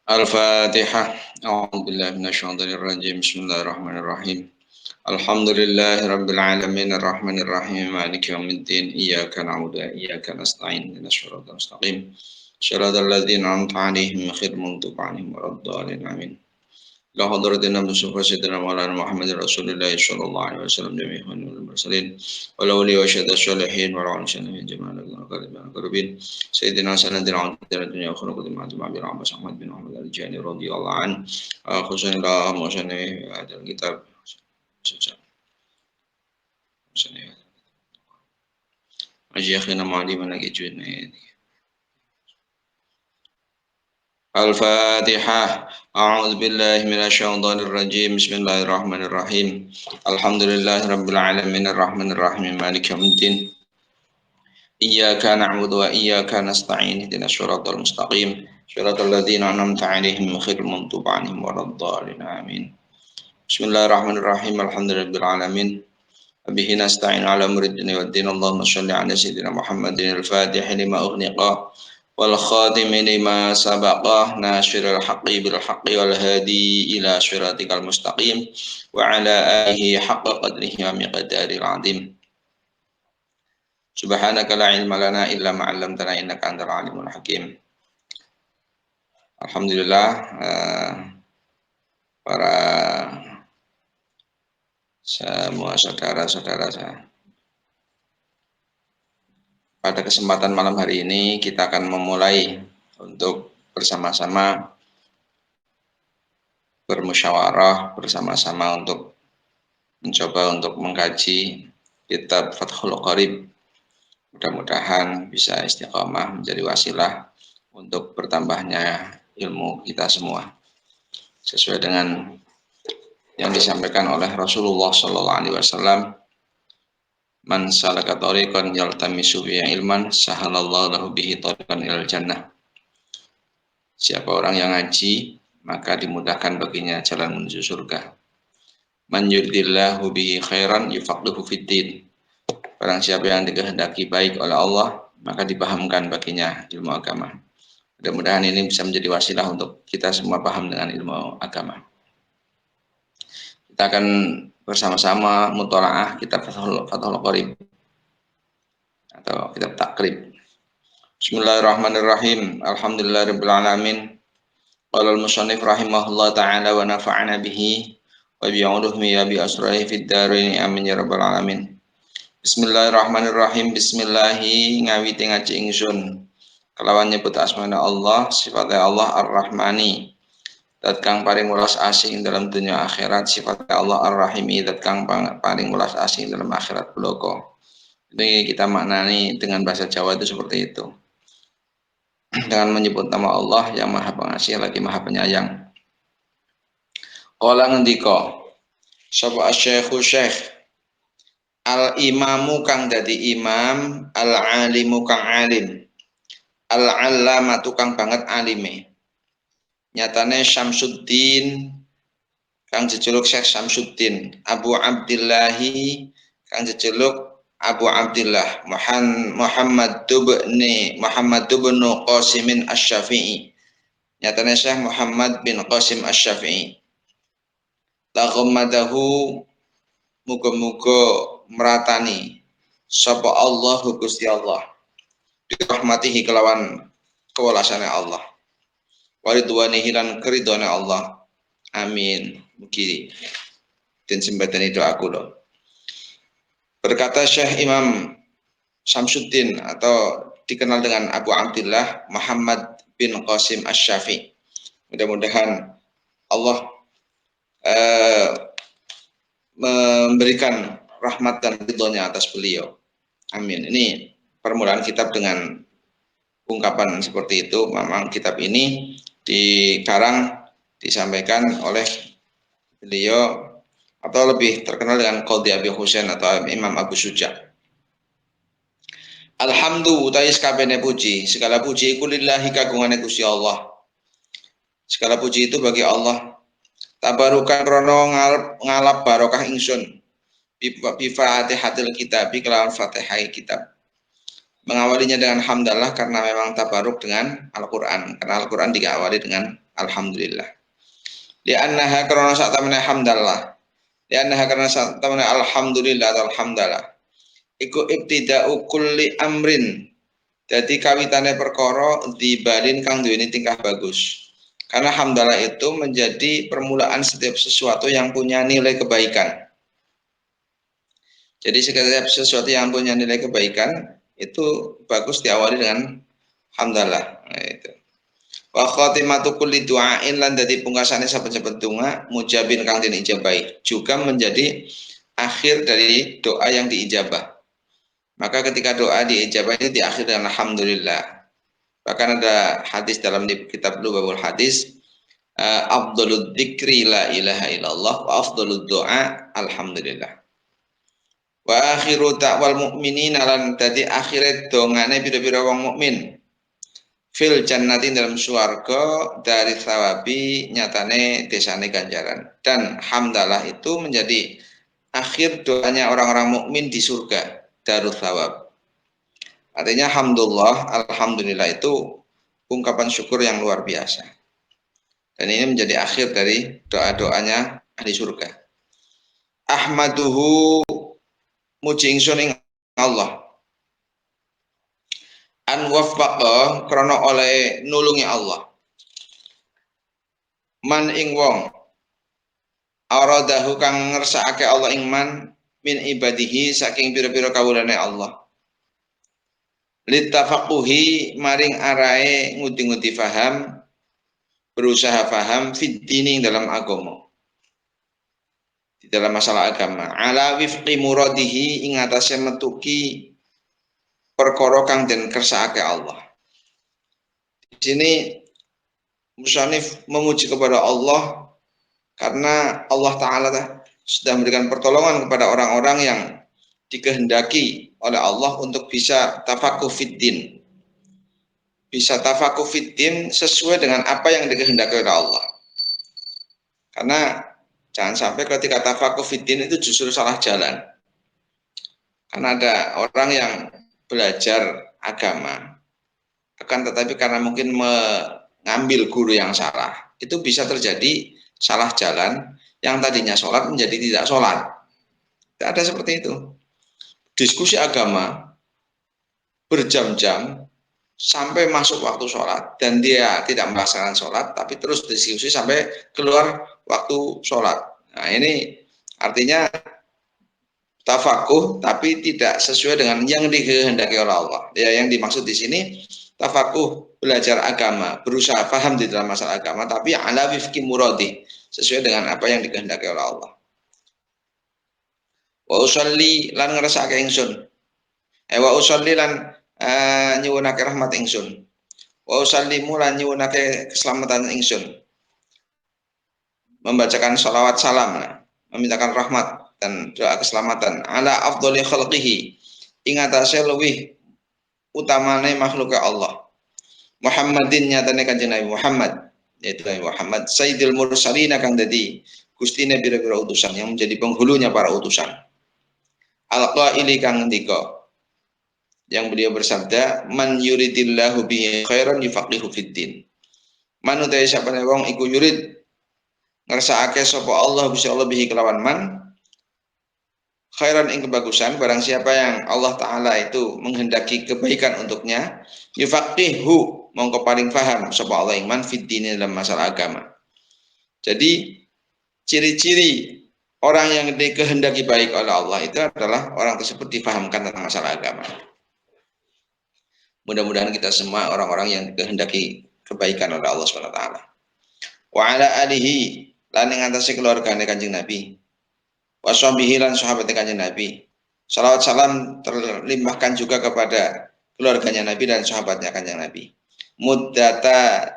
Al-Fatihah. A'udzubillahi minasyaitonir rajim. Bismillahirrahmanirrahim. Alhamdulillahi rabbil alamin arrahmanir rahim maliki yaumiddin iyyaka na'budu wa iyyaka nasta'in ihdinas siratal mustaqim siratal ladzina an'amta 'alaihim ghairil maghdubi 'alaihim waladdallin amin. La hadratina Mustafa Sayyidina Maulana Muhammadin Rasulullah sallallahu alaihi wasallam jami'an wal mursalin wal awliya wa syahadatus salihin wal alimin jami'an al-qaribin Sayyidina Sanadina Antar dunya khuluqul ma'tum Abi Abbas Ahmad bin Muhammad al-Jani radhiyallahu an khususan la musani hadal kitab musani Masyayikhina ma'aliman ajwidna Al-Fatihah. A'udzu billahi minasyaitonir rajim. Bismillahirrahmanirrahim. Alhamdulillahirabbil alamin arrahmanir rahim maliki yaumiddin. Iyyaka na'budu wa iyyaka nasta'in ihdinas siratal mustaqim. Siratal ladzina an'amta 'alaihim ghairil maghdubi 'alaihim waladdallin amin. Bismillahirrahmanirrahim. Alhamdulillahirabbil alamin. Bihi nasta'in 'ala umuri dunya waddin. Allahumma shalli 'ala sayyidina Muhammadin al-Fatih lima ughliqa wal khatimi lima sabaqah nasiril haqqi bil haqqi wal hadi ila siratikal mustaqim wa ala alihi haqqa qadrihi wa miqdaril azim. Subhanaka la ilma lana illa ma 'allamtana innaka antal alimul hakim. Alhamdulillah para semua saudara-saudara saya. Pada kesempatan malam hari ini kita akan memulai untuk bersama-sama bermusyawarah bersama-sama untuk mencoba untuk mengkaji kitab Fathul Qorib. Mudah-mudahan bisa istiqamah menjadi wasilah untuk bertambahnya ilmu kita semua. Sesuai dengan yang disampaikan oleh Rasulullah SAW, man salaka tariqan yaltamisu bihi ilman sahalallahu lahu bihi tariqan ilal jannah. Siapa orang yang ngaji, maka dimudahkan baginya jalan menuju surga. Man yuridillahu bihi khairan yufaqihuhu fiddin. Barang siapa yang dikehendaki baik oleh Allah, maka dipahamkan baginya ilmu agama. Mudah-mudahan ini bisa menjadi wasilah untuk kita semua paham dengan ilmu agama. Kita akan bersama-sama mutolaah kitab Fathul Qorib atau kitab takrib. Bismillahirrahmanirrahim. Alhamdulillahirabbil alamin. Qala al-musannif rahimahullah ta'ala wa nafa'ana bihi wa bi 'ulumihi bi asrahi fid dharain amin ya rabbal alamin. Bismillahirrahmanirrahim. Bismillahi ngawiti ngaji ingsun kelawan nyebut asmana Allah, sifatnya Allah Ar-Rahmani. Dat kang paring welas asih dalam dunia akhirat, sifatnya Allah Ar-Rahimi, dat kang paring welas asih dalam akhirat bloko. Ini kita maknani dengan bahasa Jawa itu seperti itu. Dengan menyebut nama Allah yang Maha Pengasih lagi Maha Penyayang. Qala ngendika sapa asy-syaikhu syekh al-imamu kang dadi imam, al-alimu kang alim, al-allamatu kang banget alime. Nyatane Syamsuddin kang jejuluk Syekh Syamsuddin, Abu Abdillahi kang jejuluk Abu Abdillah Muhammad bin Qasim Asy-Syafi'i. Nyatane Syekh Muhammad bin Qasim Asy-Syafi'i. Laghammadahu muga-muga meratani sapa Allah Gusti Allah. Dirahmatihi kelawan kewelasane Allah. Waridwanihi lan keridone Allah. Amin. Mugi den sembadani doaku lho. Berkata Syekh Imam Syamsuddin atau dikenal dengan Abu Abdillah Muhammad bin Qasim Asy-Syafi'i. Mudah-mudahan Allah memberikan rahmat dan ridhonya atas beliau. Amin. Ini permulaan kitab dengan ungkapan seperti itu. Memang kitab ini dikarang disampaikan oleh beliau atau lebih terkenal dengan Qadhi Abi Husain atau Imam Abu Suja. Alhamdulillah utais kabehane puji, segala puji iku lillahi kagungane Gusti Allah. Segala puji itu bagi Allah. Tabarukan rono ngalap barokah ingsun. Bi Fatihatil kitab, kelawan Fatihah kitab. Mengawalinya dengan hamdalah karena memang tabaruk dengan Al-Quran. Karena Al-Quran diawali dengan alhamdulillah. Li'annaha karena sak temene hamdalah. Li'annaha karena sak temene alhamdulillah atau alhamdulillah. Iku ibtida'u kulli amrin. Jadi kawitane perkara dibalin kang duweni tingkah bagus. Karena hamdalah itu menjadi permulaan setiap sesuatu yang punya nilai kebaikan. Jadi setiap sesuatu yang punya nilai kebaikan itu bagus diawali dengan hamdalah. Nah, itu. Wa khatimatu kulli du'ain lan dadi pungkasane saben-saben donga mujabin kang den ijabahi juga menjadi akhir dari doa yang diijabah. Maka ketika doa diijabah itu diakhiri dengan alhamdulillah. Bahkan ada hadis dalam kitab Lubabul Hadis, afdhalud dzikri la ilaha illallah wa afdhalud doa alhamdulillah. Wa akhiru ta'wal mu'minin lan dadi akhire dongane pira-pira wong mukmin fil jannati dalam swarga dari sawabi nyatane desane ganjaran. Dan hamdalah itu menjadi akhir doanya orang-orang mukmin di surga, darus thawab. Artinya hamdulillah, alhamdulillah itu ungkapan syukur yang luar biasa. Dan ini menjadi akhir dari doa-doanya ahli surga. Ahmaduhu muji ingsun ing Allah. An waffaqa krana oleh nulungi Allah. Man ing wong aradahu kang ngersakake Allah ing man min ibadihi saking pira-pira kawulane Allah. Litafaquhi maring arae nguti-nguti faham, berusaha faham fid dini dalam agama. Di dalam masalah agama. Ala wifqi muradihi ing atase metuki perkara kang den kersakake Allah. Di sini musannif memuji kepada Allah karena Allah Ta'ala sudah memberikan pertolongan kepada orang-orang yang dikehendaki oleh Allah untuk bisa tafakuh fiddin. Bisa tafakuh fiddin sesuai dengan apa yang dikehendaki oleh Allah. Karena jangan sampai ketika tafakuh fiddin itu justru salah jalan. Karena ada orang yang belajar agama, akan tetapi karena mungkin mengambil guru yang salah, itu bisa terjadi salah jalan, yang tadinya sholat menjadi tidak sholat. Tidak ada seperti itu. Diskusi agama berjam-jam sampai masuk waktu sholat, dan dia tidak melaksanakan sholat, tapi terus diskusi sampai keluar waktu sholat. Nah, ini artinya tafakuh tapi tidak sesuai dengan yang dikehendaki oleh Allah. Ya, yang dimaksud di sini tafakuh belajar agama, berusaha paham di dalam masalah agama, tapi ala wifqi muradi, sesuai dengan apa yang dikehendaki oleh Allah. Wa usolli lan ngrasake ingsun. Wa usolli lan nyuwunake rahmat ingsun. Wa usallimu lan nyuwunake keselamatan ingsun. Membacakan salawat salam, memintakan rahmat dan doa keselamatan ala afdhali khalqihi ing atase luwih utamane makhluk Allah. Muhammadin nyatane Kanjeng Nabi Muhammad, yaitu Nabi Muhammad sayyidil mursalin kang dadi gustine pira-pira utusan yang menjadi penghulunya para utusan. Al-qaili kang ngendika, yang beliau bersabda, man yuridillahu bihi khairan yufaqihu fiddin. Man utahe sapane wong iku yurid ngersakake sapa Allah Gusti Allah bihi kelawan man khairan ing kebagusan, barang siapa yang Allah Ta'ala itu menghendaki kebaikan untuknya, yufaqihu mongko paling paham sapa Allah ing man fiddin dalam masalah agama. Jadi ciri-ciri orang yang dikehendaki baik oleh Allah itu adalah orang tersebut dipahamkan tentang masalah agama. Mudah-mudahan kita semua orang-orang yang dikehendaki kebaikan oleh Allah SWT. Wa ala alihi lan ing atase keluargane Kanjeng Nabi. Wa sahbihi lan sahabat Kanjeng Nabi. Salawat salam terlimpahkan juga kepada keluarganya Nabi dan sahabatnya Kanjeng Nabi. Muddata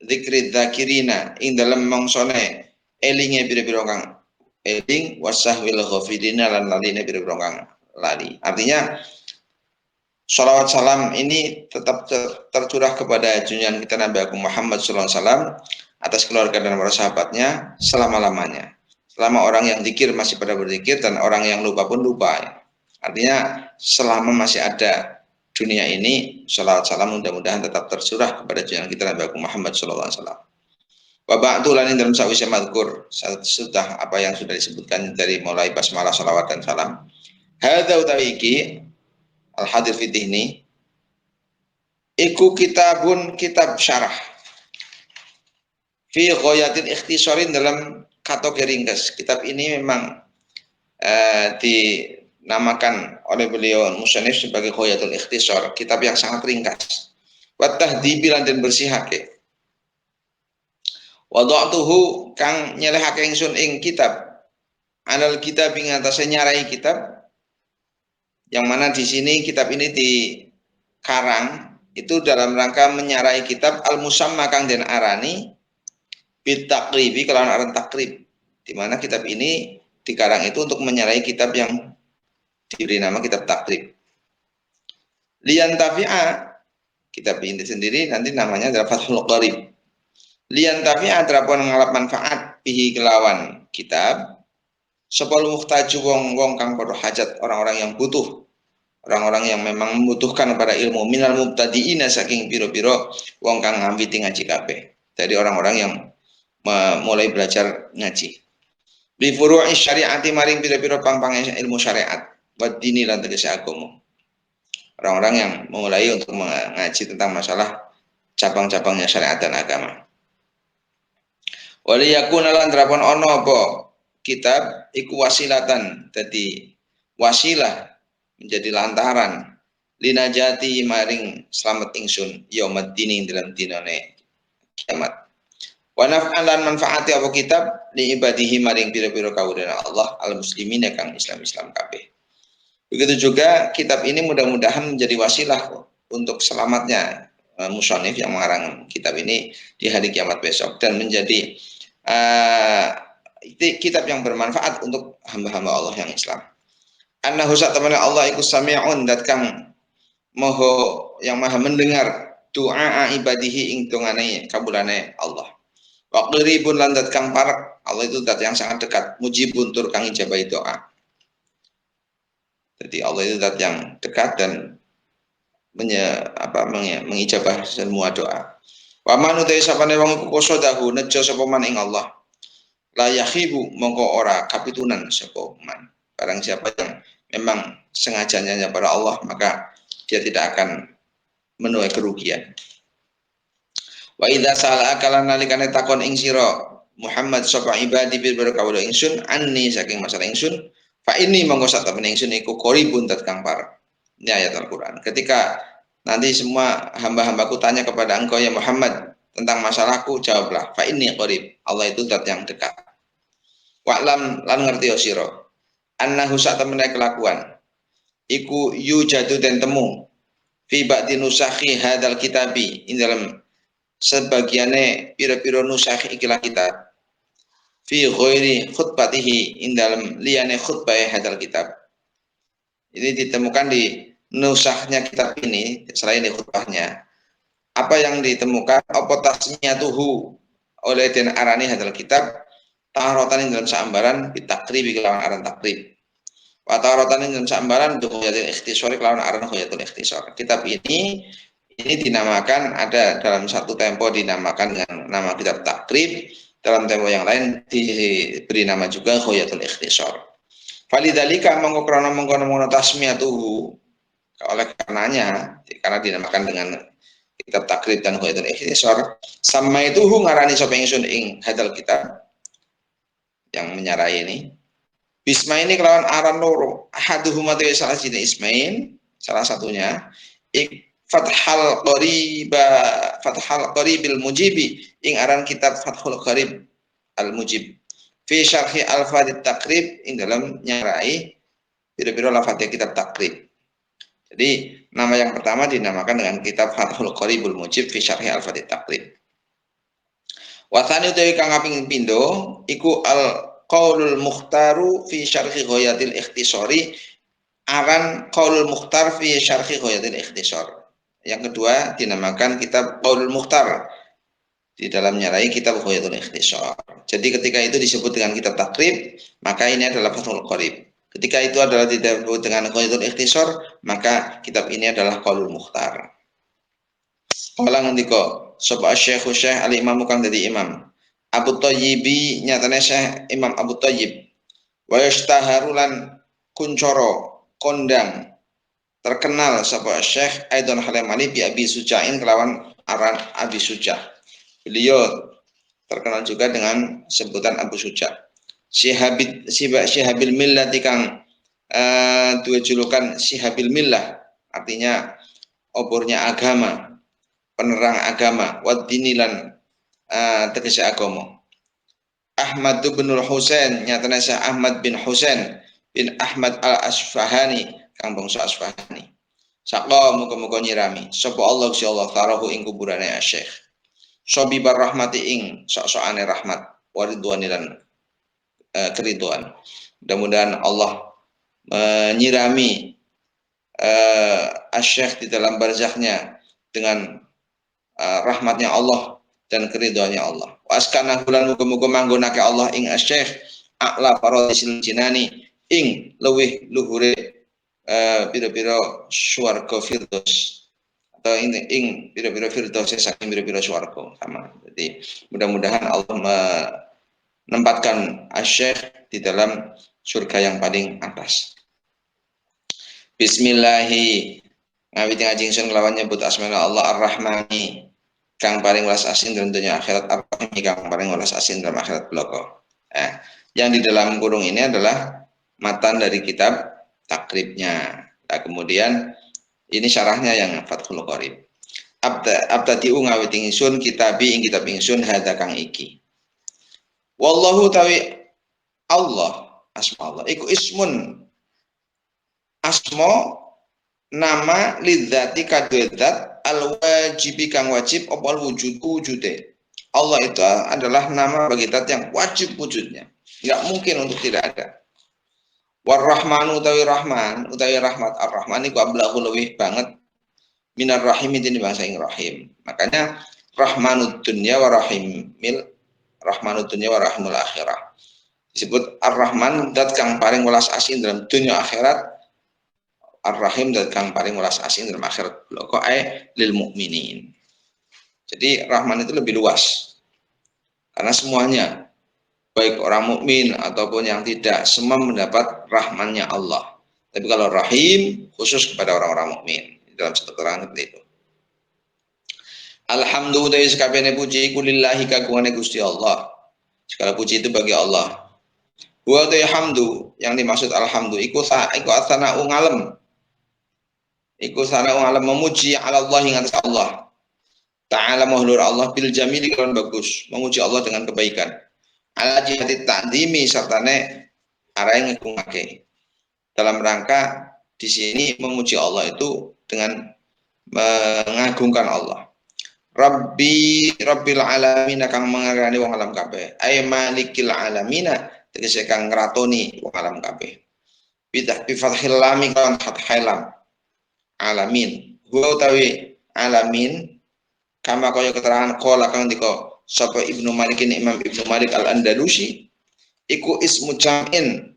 dzikri dzakirina ing dalem mangsane elinge pira-pira kang eling wasahwil ghafilina lan laline pira-pira kang lali. Artinya salawat salam ini tetap tercurah kepada junjungan kita Nabi Muhammad SAW atas keluarga dan para sahabatnya selama-lamanya. Selama orang yang zikir masih pada berzikir dan orang yang lupa pun lupa. Artinya selama masih ada dunia ini, salawat salam mudah-mudahan tetap tercurah kepada junjungan kita Nabi Muhammad SAW. Wa ba'du lan dalam sawise mazkur sudah apa yang sudah disebutkan dari mulai basmalah, salawat dan salam. Hadza utawi iki al hadir fi dhihni iku kitab syarah fi ghayatil ikhtisarin dalam kategori ringkas. Kitab ini memang dinamakan oleh beliau musannif sebagai ghayatul ikhtisar, kitab yang sangat ringkas. Wa tahdhibilan dan bersihake. Wada'tuhu kang nyelehake ingsun ing kitab alal kitab ing atase nyarai kitab, yang mana di sini kitab ini dikarang itu dalam rangka menyarai kitab al-musamma kang den arani bit takribi kelawan aran takrib, di mana kitab ini dikarang itu untuk menyarai kitab yang diberi nama kitab takrib. Lian tafi'a, kitab ini sendiri nanti namanya adalah Fathul Qarib. Lian tafi'a terapun ngalap manfaat bihi kelawan kitab sepuluh muhtaju wong kang padha hajat, orang-orang yang butuh, orang-orang yang memang membutuhkan kepada ilmu, minal mubtadiina saking piro-piro wong kang ngambiti ngaji kabeh, dari orang-orang yang mulai belajar ngaji. Bi furu'i syariati maring piro-piro pang-pang ilmu syariat, wa dini lan tegese agama. Orang-orang yang memulai untuk mengaji tentang masalah cabang-cabangnya syariat dan agama. Waliyakuna lan terapun ono apa kitab iku wasilatan, dadi wasilah menjadi lantaran linajati maring selamat ingsun yaumaddin dalam dinane kiamat. Wa naf'an lan manfaati apa kitab li ibadihi maring pira-pira kawulana Allah al muslimin kang Islam-Islam kabeh. Begitu juga kitab ini mudah-mudahan menjadi wasilah untuk selamatnya musannif yang mengarang kitab ini di hari kiamat besok, dan menjadi kitab yang bermanfaat untuk hamba-hamba Allah yang Islam. Annahu satamana Allah iku sami'un, dat kang moho yang maha mendengar doa ibadihi ing dongane kabulane Allah. Wa qribun lan dat kang parek, Allah itu dat yang sangat dekat, mujibun tur kang ijabahi doa. Jadi Allah itu dat yang dekat dan mengijabah semua doa. Wa man utai sapane wong iku qosadahu nejo sapa man ing Allah, la yakhibu mongko ora kapitunan sapa man. Barang siapa yang memang sengajanya pada Allah, maka dia tidak akan menuai kerugian. Wa idza sa'alaka lan nalikane takon ing sira Muhammad sapa ibadi bil barakawala ingsun anni saking masalah ingsun, fa ini monggo sak temene ingsun iku qaribun tat kang parek. Ini ayat Al-Qur'an. Ketika nanti semua hamba-hambaku tanya kepada engkau ya Muhammad tentang masalahku, jawablah fa ini qarib, Allah itu zat yang dekat. Wa'lam lan ngerti sira annahu sak temene kelakuan iku yujadu den temu fi ba'di nusakhi hadal kitabi ing dalam sebagiane pira-pira nusakh ikilah kitab fi ghairi khutbatihi ing dalam liyane khutbah hadal kitab. Ini ditemukan di nusakhnya kitab ini selain di khutbahnya. Apa yang ditemukan apa tasmiyatuhu oleh den arani hadal kitab tarotan dalam seambaran bitakribi kelawan aran takrib. Wa tarotan dalam seambaran ghayatul ikhtisar kelawan aran ghayatul ikhtisar. Kitab ini dinamakan, ada dalam satu tempo dinamakan dengan nama kitab takrib, dalam tempo yang lain diberi nama juga ghayatul ikhtisar. Falidzalika mongko krana mengkono tasmiyatuhu, oleh karenanya karena dinamakan dengan kitab takrib dan ghayatul ikhtisar, sama itu ngarani sapa ingsun ing hadal kitab yang menyarai ini bisma ini kelawan aran loro, ahaduhuma tu salah satu ismain, salah satunya fathal qaribil mujibi ing aran kitab Fathul Qarib al mujib fi syarhi al-fadit takrib ing dalam nyarai biro-biro lafadznya kitab takrib. Jadi nama yang pertama dinamakan dengan kitab Fathul Qaribul Mujib fi syarhi al-fadit takrib. Wasani utawi kang kaping pindho iku al qaulul mukhtaru fi syarhi ghayatil ikhtisari, aran qaulul mukhtar fi syarhi ghayatil ikhtisar. Yang kedua dinamakan kitab Qaulul Mukhtar di dalam nyarai kitab Ghayatul Ikhtisar. Jadi ketika itu disebut dengan kitab takrib, maka ini adalah Fathul Qarib. Ketika itu adalah disebut dengan Ghayatul Ikhtisar, maka kitab ini adalah Qaulul Mukhtar. Kala ngendika sapa Syekh al-Imam kang dadi imam, Abu Thayyibi nyatane Syekh Imam Abu Thayyib. Wa yastaharulan kuncoro kondang terkenal sapa Syekh Aidon Halemani bi Abi Sujain kelawan aran Abi Suja. Beliau terkenal juga dengan sebutan Abu Suja. Syihabil Millah kang dua julukan Syihabil Millah, artinya obornya agama, penerang agama, wadinilan tegese agama. Ahmad bin Husain nyatane Syekh Ahmad bin Husain bin Ahmad al-Asfahani kang bangsa Asfahani. Saka muga-muga nyirami sapa Allah Gusti Allah tarahu ing kuburane Syekh. Sobibar rahmati ing sok-sokane rahmat waridwanilan keriduan. Mudah-mudahan Allah menyirami Syekh di dalam barzaknya dengan rahmatnya Allah dan keriduannya Allah. Waskana bulan muga-muga manggonake Allah ing Syekh a'la paradisil jinani ing luwih luhure pira-pira swarga firdaus atau ing pira-pira firdaus saking pira-pira swarga sama. Jadi mudah-mudahan Allah menempatkan Syekh di dalam surga yang paling atas. Bismillahi ngawiti ngaji ingsun kelawan nyebut asmaul Allah Ar-Rahmani kang paling welas asing dalam dunia akhirat, Ar-Rahim kang paling welas asing dalam akhirat bloko. Yang di dalam kurung ini adalah matan dari kitab takribnya. Nah, kemudian ini syarahnya yang Fathul Qorib. Abtadi'u ngawiti ingsun kitabi ing kitab ingsun hadza kang iki. Wallahu tawi Allah asma Allah iku ismun asma nama lidzati kadudzat al-wajibi kang wajib apa wujude. Allah itu adalah nama bagi zat yang wajib wujudnya. Enggak mungkin untuk tidak ada. War-Rahmanu utawi Rahman utawi rahmat Ar-Rahman iku ablahu luwih banget minar rahim ini bahasa ing rahim. Makanya Rahmanud dunya wa rahimil Rahmanud dunya wa rahimul akhirah. Disebut Ar-Rahman zat kang paling welas asih dalam dunia akhirat. Ar-Rahim dan kang paling welas asing dalam akhirat bloko lil mukminin. Jadi Rahman itu lebih luas. Karena semuanya baik orang mukmin ataupun yang tidak semua mendapat rahmannya Allah. Tapi kalau Rahim khusus kepada orang-orang mukmin dalam satu keterangan seperti itu. Alhamdulillah sekabehane puji kulillahi kagungane Gusti Allah. Segala puji itu bagi Allah. Wa hamdu yang dimaksud alhamdulillah iku asana ngalem. Iku sana alam memuji ala Allah yang atas Allah. Ta'ala mahlur Allah bil jamili kan bagus, memuji Allah dengan kebaikan. Ala jihati ta'dimi sartane arah ngagungake. Dalam rangka di sini memuji Allah itu dengan mengagungkan Allah. Rabbil alamin kang mengarani wong alam kabeh. Ay malikil alamina tegese kang ngratoni wong alam kabeh. Bidah bi fathil lam kan fathil lam. Alamin huwa utawi alamin kama kaya keterangan qala kang dika sapa Ibnu Malik ini Imam Ibnu Malik Al-Andalusi iku ismu jam'in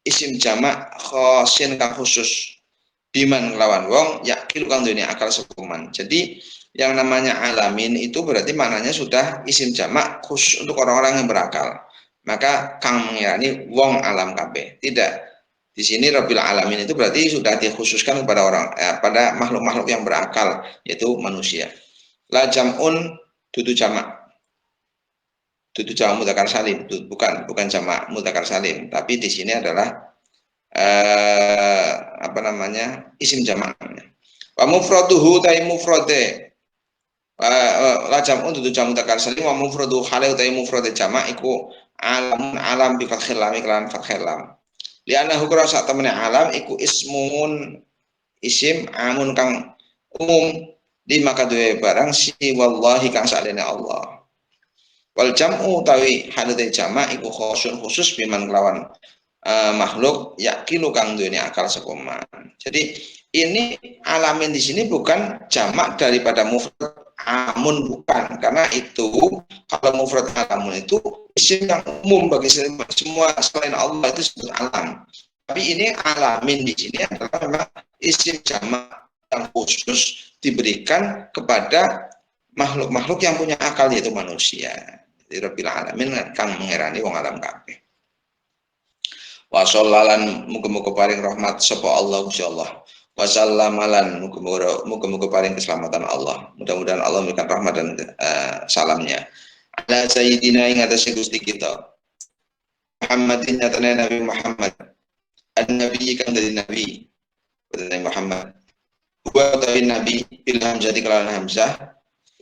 isim jamak khosin kang khusus biman lawan wong yakil kang dunia akal sekuman. Jadi yang namanya alamin itu berarti maknanya sudah isim jamak khusus untuk orang-orang yang berakal, maka kang mengirani wong alam kabeh. Tidak. Di sini Rabbil Alamin itu berarti sudah dikhususkan kepada orang, pada makhluk-makhluk yang berakal, yaitu manusia. La jam'un dudu jamak mudzakkar salim, bukan jamak mudzakkar salim, tapi di sini adalah isim jamaknya. Wa mufraduhu ta mufrade la jam'un dudu jamak mudzakkar salim wa mufraduhu halu ta mufrade jamak iku alam bi fathil lam lan fathil lam. Liana hukra sak temene alam iku ismun isim amun kang umum di maka duwe barang si wallahi kang salene Allah. Wal jam'u tawi hadate jamak iku khusus biman kelawan makhluk yakilu kang duwe akal sekoman. Jadi ini alamin di sini bukan jamak daripada mufrad amun, bukan, karena itu kalau mufrad alamun itu isim yang umum bagi semua selain Allah itu disebut alam. Tapi ini alamin di sini adalah memang isim jamak yang khusus diberikan kepada makhluk-makhluk yang punya akal yaitu manusia. Rabbil alamin kang mengerani wong alam kabeh. Wa sallalan muga-muga paring rahmat sapa Allah Gusti Allah. Wa sallamalan muga-muga paring keselamatan Allah. Mudah-mudahan Allah memberikan rahmat dan salamnya. Ala sayyidina ing atas Gusti kita. Muhammadin nyatane Nabi Muhammad. An-Nabi kang dari Nabi. Nabi Muhammad. Wa tawi Nabi bil hamzati kalawan hamzah.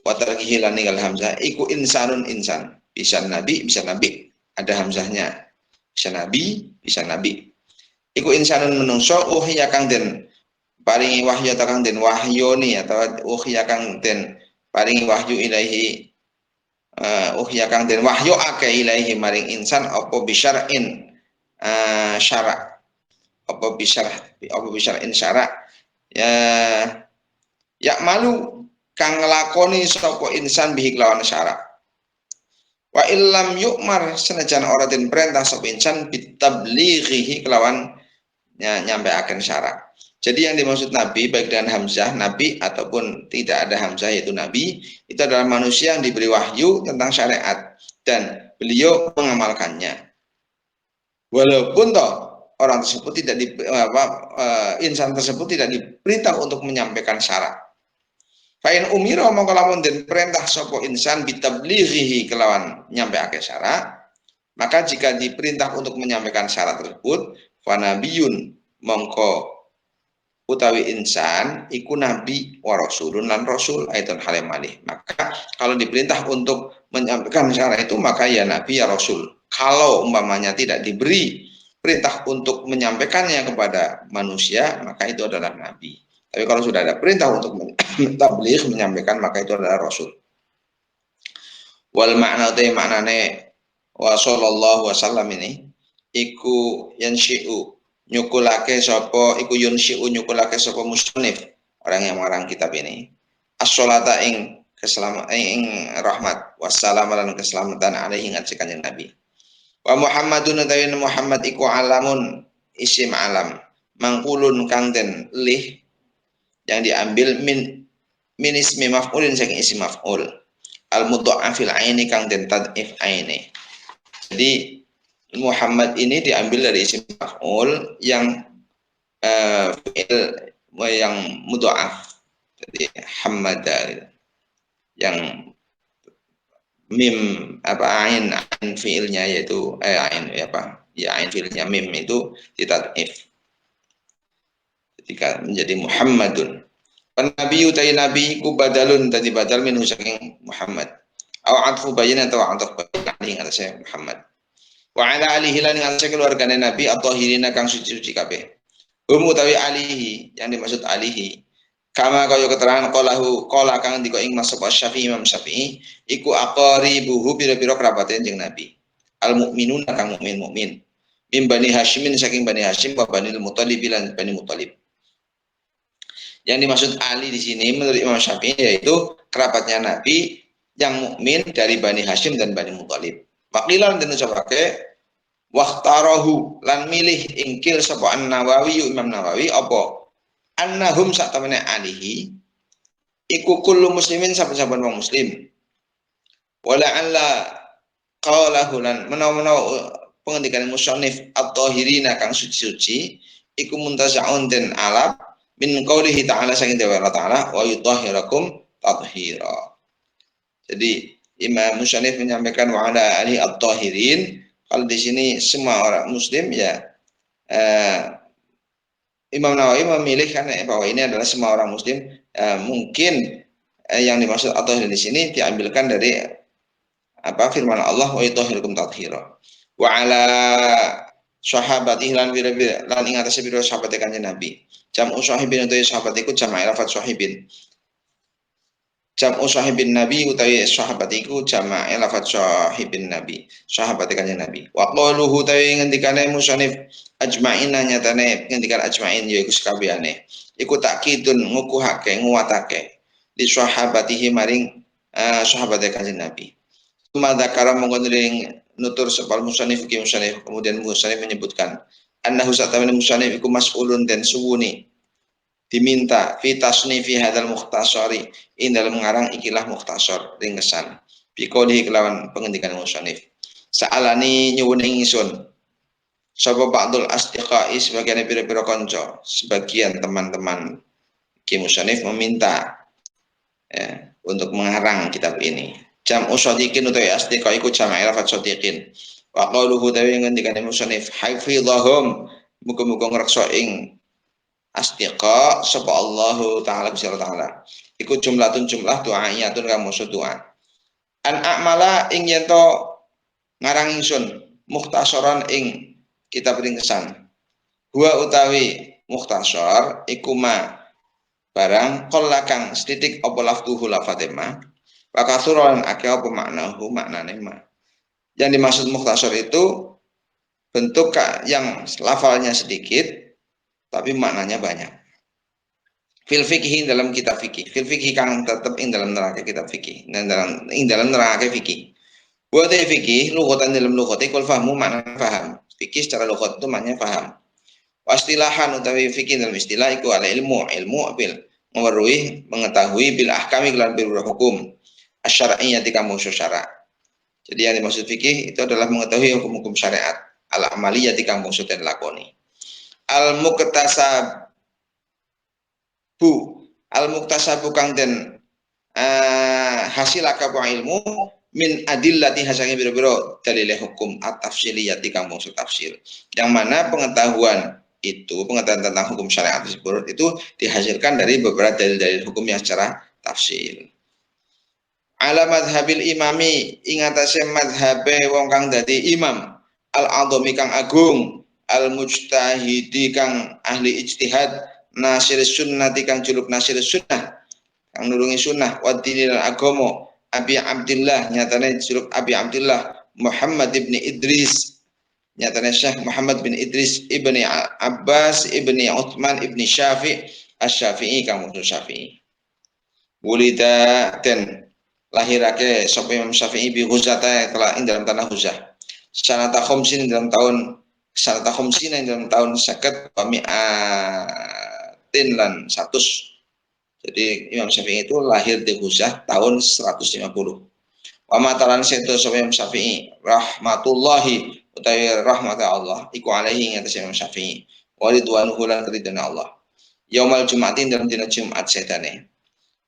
Wa tarkihi lan ninggal hamzah iku insanun insan. Bisa Nabi, bisa Nabi. Ada hamzahnya. Bisa Nabi, bisa Nabi. Iku insanun menungso uhya kang den paringi wahyu ta kang den wahyoni atau uhya kang den paringi wahyu ilahi uhya kang den wahyu ake ilahi maring insan apa bisyar'in syara apa bisyar'in syara ya ya malu kang ngelakoni sapa insan bihi kelawan syara. Wa illam yukmar senajan ora den perintah sapa insan bitablighihi kelawan nyampaikan syarat. Jadi yang dimaksud Nabi baik dengan hamzah Nabi ataupun tidak ada hamzah yaitu Nabi itu adalah manusia yang diberi wahyu tentang syariat dan beliau mengamalkannya. Walaupun toh orang tersebut tidak insan tersebut tidak diperintah untuk menyampaikan syarat. Fa'in umira mongko lamun den perintah sapa insan bitablighihi kelawan nyampeake syarat, maka jika diperintah untuk menyampaikan syarat tersebut, fa nabiyun mongko utawi insan iku nabi wa rasulun lan rasul aitan halim malih. Maka kalau diperintah untuk menyampaikan syarat itu maka ya nabi ya rasul. Kalau umpamanya tidak diberi perintah untuk menyampaikannya kepada manusia, maka itu adalah nabi. Tapi kalau sudah ada perintah untuk tabligh menyampaikan maka itu adalah rasul. Wal makna utai maknane wa sallallahu wasallam ini iku yansyi'u nyukulake sapa iku yunsyi'u nyukulake sapa musannif orang yang mengarang kitab ini as-sholata ing keselamatan ing rahmat wassalam lan keselamatan alaihi ngatsi kanjeng Nabi. Wa Muhammadun utawi Muhammad iku alamun isim alam mangkulun kang den lih yang diambil min ismi maf'ulin saking isim maf'ul al mudha'afil aini kang den tad'if aini. Jadi Muhammad ini diambil dari isim maf'ul yang fi'il yang mudha'af. Jadi hamada yang mim apa ain fi'ilnya yaitu ain ain fi'ilnya mim itu ditad'if. Ketika menjadi Muhammadun. Nabi utai nabi ku badalun tadi badal minhu saking Muhammad. Aw atfu bayin atau atfu bayin atas Muhammad. Wa ala alihi lan atas keluargane nabi at-tahirina kang suci-suci kabeh. Utawi alihi yang dimaksud alihi. Kama kaya keterangan qala kang diko ing Mas Syafi'i Imam Syafi'i iku aqaribuhu pira-pira kerabate jeneng nabi. Al mukminuna kang mukmin. Min Bani Hasyimin saking Bani Hasyim wa Bani Muthalib lan Bani Muthalib. Yang dimaksud Ali di sini menurut Imam Syafi'i yaitu kerabatnya Nabi yang mukmin dari Bani Hasyim dan Bani Muthalib. Waqilan dan ucapake waqtarahu lan milih ingkil sapa An-Nawawi Imam Nawawi apa annahum sak temene alihi iku kullu muslimin saben-saben wong muslim. Wala alla qalahu lan menawa pengendikan musannif at-tahirina kang suci-suci iku muntazaun den alab min qaulihi ta'ala saking dewa Allah ta'ala wa yutahhirakum tathira. Jadi Imam Musannif menyampaikan wa ala ali at-tahirin. Kalau di sini semua orang muslim ya Imam Nawawi memilih karena bahwa ini adalah semua orang muslim mungkin yang dimaksud at-tahirin di sini diambilkan dari apa firman Allah wa yutahhirakum tathira. Wa ala sahabatih lan ing atase pira sahabat kanjeng Nabi. Jam'u sahibin utawi sahabat iku jama'i lafaz sahibin. Jam'u sahibin Nabi utawi sahabat iku jama'i lafaz sahibin Nabi. Sahabat kanjeng Nabi. Wa qaluhu utawi ngendikane musannif ajma'in nyatane ngendikan ajma'in yaiku sakabehane. Iku takkidun ngukuhake nguwatake li sahabatihi maring sahabat kanjeng Nabi. Madzakara mengkoning nutur sepal musannif kemudian musannif menyebutkan annahu satamana musannif iku mas'ulun dan suwuni diminta fi tasnifi hadzal mukhtasari ing dalam mengarang ikilah mukhtasar ringkesan Biqouli kelawan pengendikan musannif. Sa'alani nyuwun ingsun sapa ba'dul asdiqai sebagian pira-pira kanca, sebagian teman-teman Ki Musannif meminta ya, untuk mengarang kitab ini. Jam usadiqin utawi asdiqa iku jama' lafaz sadiqin. Wa qauluhu tawi ngendikane musannif hafizahum muga-muga ngreksa ing asdiqa sapa Allahu taala Gusti taala. Iku jumlatun jumlah doaiyatun kang maksud doa. An a'mala ing yen to ngarang ingsun mukhtasaran ing kitab ringkesan. Huwa utawi mukhtasar iku ma barang qalla kang setitik apa lafduhu lafadzema wa kathuran akeh apa maknahu maknane ma. Yang dimaksud mukhtasar itu bentuk yang lafalnya sedikit tapi maknanya banyak. Fil fikih dalam kitab fikih, fil fikih kang tetep ing dalam neraka kitab fikih, dan dalam neraka fikih. Buat fikih lughatan dalam lughati kul fahmu makna faham. Fikih secara lughat itu maknanya faham. Wastilahan utawi fikih dalam istilah iku ala ilmu bil mengetahui bil ahkami kelan bil hukum asy-syar'iyyati kamu syara'. Jadi yang dimaksud fikih itu adalah mengetahui hukum-hukum syariat al amaliyati kang maksud dan lakoni. Al muktasabu kang den hasil akabu ilmu min adillati hasangi biro-biro dalile hukum at-tafsiliyati kang maksud tafsir. Yang mana pengetahuan tentang hukum syariat tersebut itu dihasilkan dari beberapa dalil-dalil hukum yang secara tafsil. Ala madhabil imami ing atase madhabe wong kang dadi imam al-azami kang agung al-mujtahidi kang ahli ijtihad nasir sunnati kang juluk nasir sunnah kang nulungi sunnah wa dinil agama Abi Abdillah nyatane juluk Abi Abdillah Muhammad ibni Idris nyatane Syekh Muhammad bin Idris ibni Abbas ibni Uthman ibni Syafi' asy-Syafi'i kang maksud Syafi'i. Wulida den lahirake sapa Imam Syafi'i bi Ghuzata telah ing dalam tanah Ghuzah. Sanata khamsin dalam tahun 50 pami'atin lan 100. Jadi Imam Syafi'i itu lahir di Ghuzah tahun 150. Wa matalan seto sapa Imam Syafi'i rahmatullahi utawi rahmat Allah iku alaihi ngatas Imam Syafi'i wa ridwanuhu lan ridwan Allah. Yaumal Jumatin dalam dina Jumat sedane.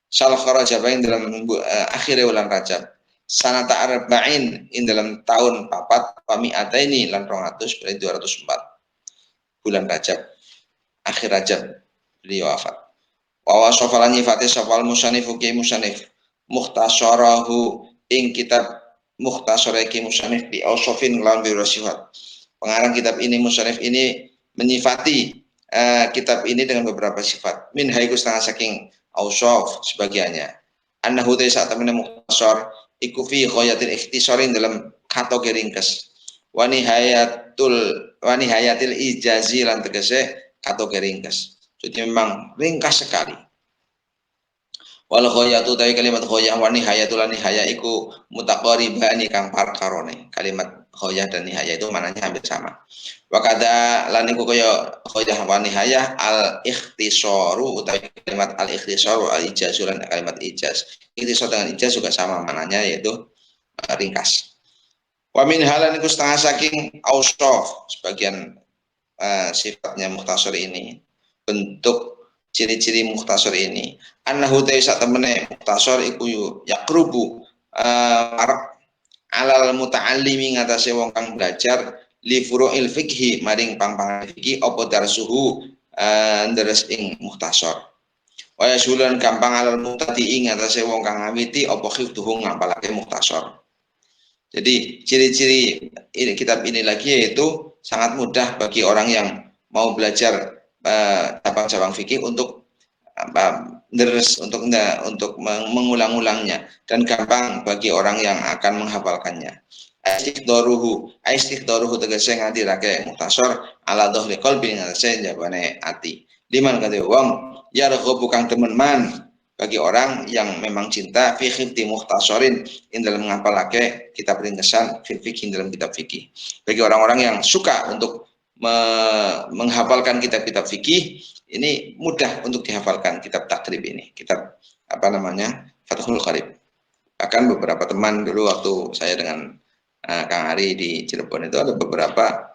Salah Rajab dalam akhir bulan Rajab. Sanata arba'in dalam tahun 4 pami'ataini lan 200 berarti 204 bulan Rajab akhir Rajab beliau wafat. Wa wasafalan nyifati safal musannif ki musannif mukhtasarahu ing kitab mukhtasar ki musannif bi ausofin lan bi sifat. Pengarang kitab ini musannif ini menyifati kitab ini dengan beberapa sifat. Min haiku setengah saking ausof sebagiannya. Annahu saat temene mukhtasar iku fi ghayatil ikhtisarin dalam kategori ringkes. Wa nihayatil ijazi lan tegese kategori ringkes. Jadi memang ringkas sekali. Wal ghayatu tawi kalimat ghayah wa nihayatul nihaya iku mutaqaribani kang parkarone. Kalimat ghayah dan nihaya itu maknanya hampir sama. Wa kada lan iku kaya ghayah wa nihaya al ikhtisaru utawi kalimat al ikhtisaru al ijaz lan kalimat ijaz. Ikhtisar dengan ijaz juga sama maknanya yaitu ringkas. Wa min halan iku setengah saking ausaf sebagian sifatnya mukhtasar ini bentuk ciri-ciri mukhtasar ini annahu ta sak temene mukhtasar iku yaqrubu alal muta'allimi ngatasé wong kang belajar li furu'il fikhi maring pang-pang fikih apa darsuhu deres ing mukhtasar wa yasulan gampang alal mutadi ing ngatasé wong kang ngawiti apa khifduhu ngapalake mukhtasar. Jadi ciri-ciri kitab ini lagi yaitu sangat mudah bagi orang yang mau belajar cabang-cabang fikih untuk untuk mengulang-ulangnya dan gampang bagi orang yang akan menghafalkannya. Istiqdaruhu tegese ngadirake mukhtasar ala dhahri qalbi ngase jabane ati. Liman kate wong ya rego kang temen man bagi orang yang memang cinta fi khifdi mukhtasarin dalam menghafalake kitab ringkesan fikih dalam kitab fikih. Bagi orang-orang yang suka untuk menghafalkan kitab-kitab fikih ini mudah untuk dihafalkan kitab takrib ini, kitab Fathul Qarib. Bahkan beberapa teman dulu waktu saya dengan Kang Ari di Cirebon itu ada beberapa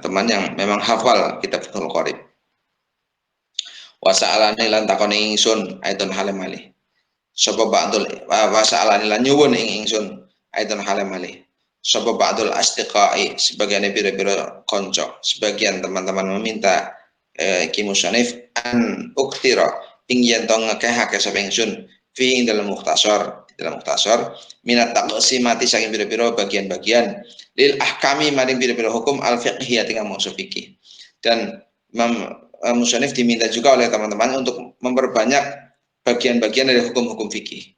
teman yang memang hafal kitab Fathul Qorib. Wa sa'alani lan takoni ingsun aidon halim malih. Sapa ba'dul wa sa'alani lan nyuwun ing ingsun aidon halim malih. Sapa ba'dul astiqai sebagian pira-pira konco, sebagian teman-teman meminta Ki Musyanif an uktira ing yen to ngekehake sapa ingsun fi ing dalam mukhtasar minat taqsimati saking pira-pira bagian-bagian lil ahkami maring pira-pira hukum al fiqhiyah ing maksud fikih. Dan Musyanif diminta juga oleh teman-teman untuk memperbanyak bagian-bagian dari hukum-hukum fikih.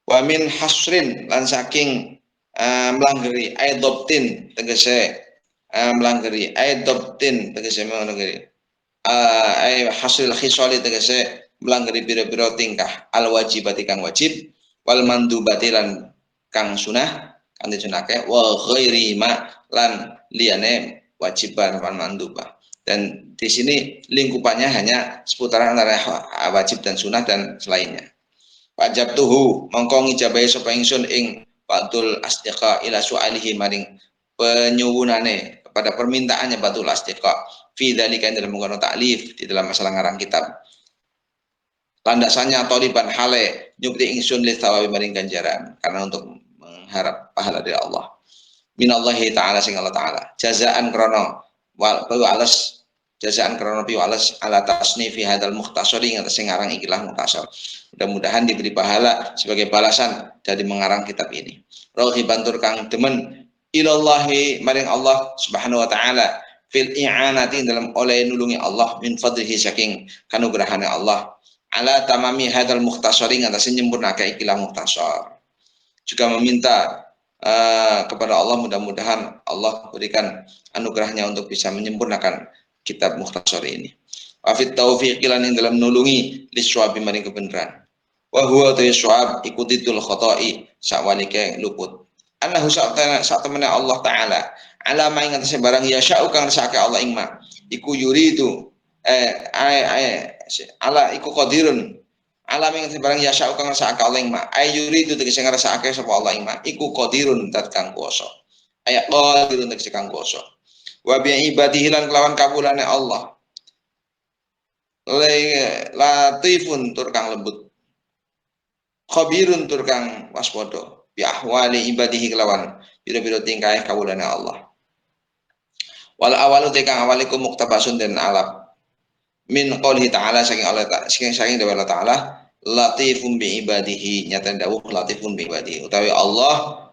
Wa min hasrin lan saking melanggeri aidoptin tegese melanggeri aidoptin tegese melanggeri hasil khisali tegese melanggeri biro-biro tingkah al wajibati kang wajib wal mandubati lan kang sunah kang disunahke wa ghairi ma lan liyane wajiban wan mandubah. Dan di sini lingkupannya hanya seputaran antara wajib dan sunah dan selainnya. Wajib tuhu mongko ngijabahi sapa ingsun ing Batul Astiqa ila su'alihi maring penyuwunane kepada permintaannya Batul Astiqa fi dzalika dalam mengkono taklif di dalam masalah ngarang kitab. Landasannya toliban hale nyukti ingsun li thawabi maring ganjaran karena untuk mengharap pahala dari Allah. Minallahi ta'ala sing Allah ta'ala. Jazaan krono wal alas jazaan krono pi alas ala tasnifi hadal mukhtasari yang sing ngarang ikilah mukhtasar. Mudah-mudahan diberi pahala sebagai balasan dari mengarang kitab ini. Rohiban tur kang demen ilallahi maring Allah Subhanahu wa taala fil i'anati dalam oleh nulungi Allah min fadlihi saking kanugrahane Allah ala tamami hadal mukhtasari yang nyempurnake ikilah mukhtasar. Juga meminta kepada Allah mudah-mudahan Allah berikan anugerahnya untuk bisa menyempurnakan kitab mukhtasar ini. Wafit taufiq lan dalam nulungi liswabi maring kebenaran. Wa huwa tayyib ikuditul khata'i sakwalike luput. Annahu sa'tamana Allah taala alama ing atase barang ya sya'u kang rasake Allah ing ma iku yuridu ala iku qadirun alam yang barang yasa kang rasake Allah ing ma ayuri itu tegese ngrasake sapa Allah ing ma iku qadirun tat kang kuwasa ayat qadirun tegese kang kuwasa wa bi ibadihi lan kelawan kabulane Allah latifun tur kang lembut khabirun tur kang waspada bi ahwali ibadihi kelawan pira-pira tingkah kabulane Allah wal awalu tekang awalikum muktabasun dan alap min qoulihi ta'ala saking Allah saking dewa Allah ta'ala latifun bi ibadihi nyata dawuh latifun bi ibadihi utawi Allahu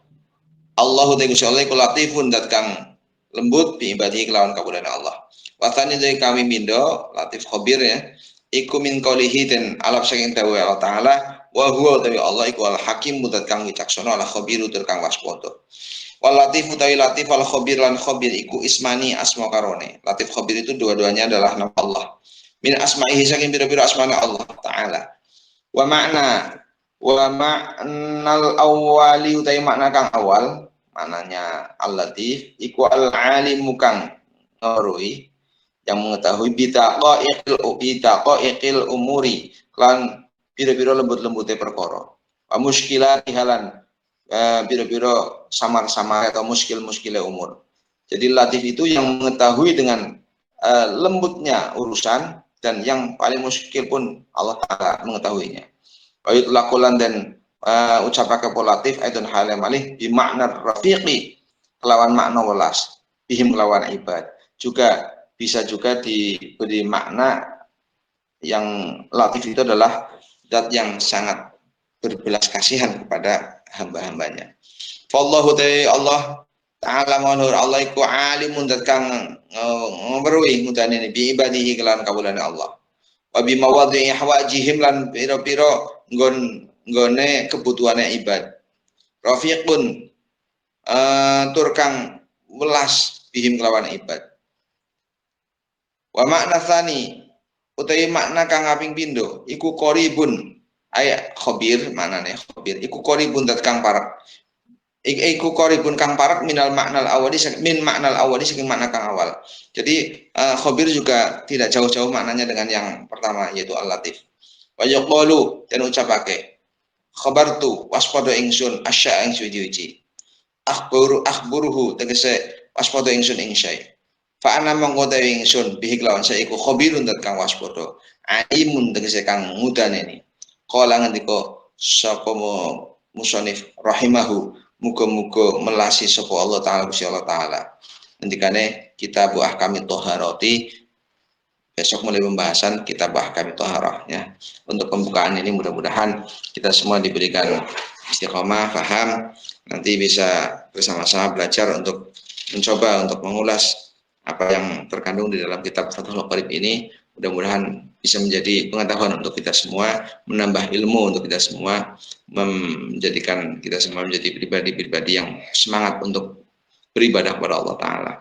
ta'ala Allah iku latifun dat kang lembut bi ibadihi kelawan kabudane Allah watani dari kami mindo latif khabir ya iku min qoulihi dan alap saking dewa Allah ta'ala wa huwa utawi Allah iku al hakim dat kang wicaksana al khabiru tur kang waspada wal latif utawi latif al khabir lan khabir iku ismani asma karone latif khabir itu dua-duanya adalah nama Allah min asma'ihi saking biro-biro asma'na Allah Ta'ala wa ma'nal awwali utai makna kang awal maknanya al-latif iku al-alimu kang ngerui yang mengetahui bitaqaiqil umuri lan biro-biro lembut-lembute perkara wa muskilah halan biro-biro samar-samar atau muskil-muskile umur. Jadi latif itu yang mengetahui dengan lembutnya urusan dan yang paling muskil pun Allah Ta'ala mengetahuinya. Wa yutlaqulan dan ucapake latif aidun halim alih bi makna rafiqi kelawan makna welas bihim kelawan ibad. Juga bisa juga diberi makna yang latif itu adalah zat yang sangat berbelas kasihan kepada hamba-hambanya. Fallahu Allah Ta'ala manur Allah iku alimun dat kang ngeweruhi mudane bi ibadihi kelan kawulane Allah. Wa bi mawadhi hawajihim lan pira-pira nggone kebutuhane ibad. Rafiqun tur kang welas bihim kelawan ibad. Wa makna tsani utawi makna kang kaping pindho iku qaribun ayat khabir maknane khabir iku qaribun dat kang parek iku qaribun kang parek minal maknal awali min maknal awali saking makna kang awal. Jadi khabir juga tidak jauh-jauh maknanya dengan yang pertama yaitu al-latif. Wa yaqulu dan ucapake khabartu waspada ingsun asya ing suci-suci. Akhburuhu tegese waspada ingsun ing syai. Fa ana mongko ingsun bihi lawan saiku khabirun dat kang waspada. Alimun tegese kang mudaneni. Kala ngendika sapa musannif rahimahu, muga-muga melasi sapa Allah taala Gusti Allah taala. Ngendikane kitab ahkami thaharati, besok mulai pembahasan kitab ahkami thaharah ya. Untuk pembukaan ini mudah-mudahan kita semua diberikan istiqomah, paham, nanti bisa bersama-sama belajar untuk mencoba untuk mengulas apa yang terkandung di dalam kitab Fathul Qorib ini. Mudah-mudahan bisa menjadi pengetahuan untuk kita semua, menambah ilmu untuk kita semua, menjadikan kita semua menjadi pribadi-pribadi yang semangat untuk beribadah kepada Allah Ta'ala.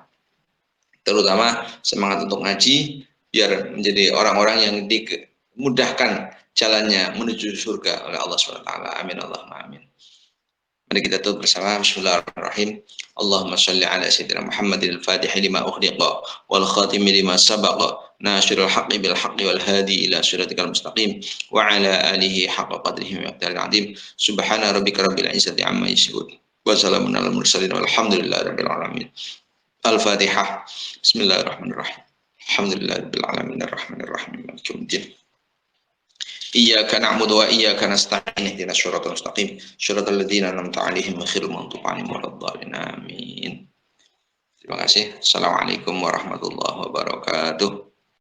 Terutama semangat untuk ngaji, biar menjadi orang-orang yang dimudahkan jalannya menuju surga oleh Allah SWT. Amin Allahumma amin. Mari kita tutup bersama. Bismillahirrahmanirrahim. Allahumma shalli ala sayyidina Muhammadin al-Fatih lima ukhliqa wal khatim lima sabaqa nasirul haqqi bil haqqi wal hadi ila siratikal mustaqim wa ala alihi haqqa qadrihi wa miqdaril azim. Subhana rabbika rabbil izzati amma yasifun wa salamun alal mursalin walhamdulillahi rabbil alamin. Al-Fatihah. Bismillahirrahmanirrahim. Alhamdulillahi rabbil alamin arrahmanir rahim maliki yaumiddin. Iyyaka na'budu wa iyyaka nasta'in ihdinas siratal mustaqim siratal ladzina an'amta 'alaihim ghairil maghdubi 'alaihim waladdallin. Amin. Terima kasih. Assalamualaikum warahmatullahi wabarakatuh.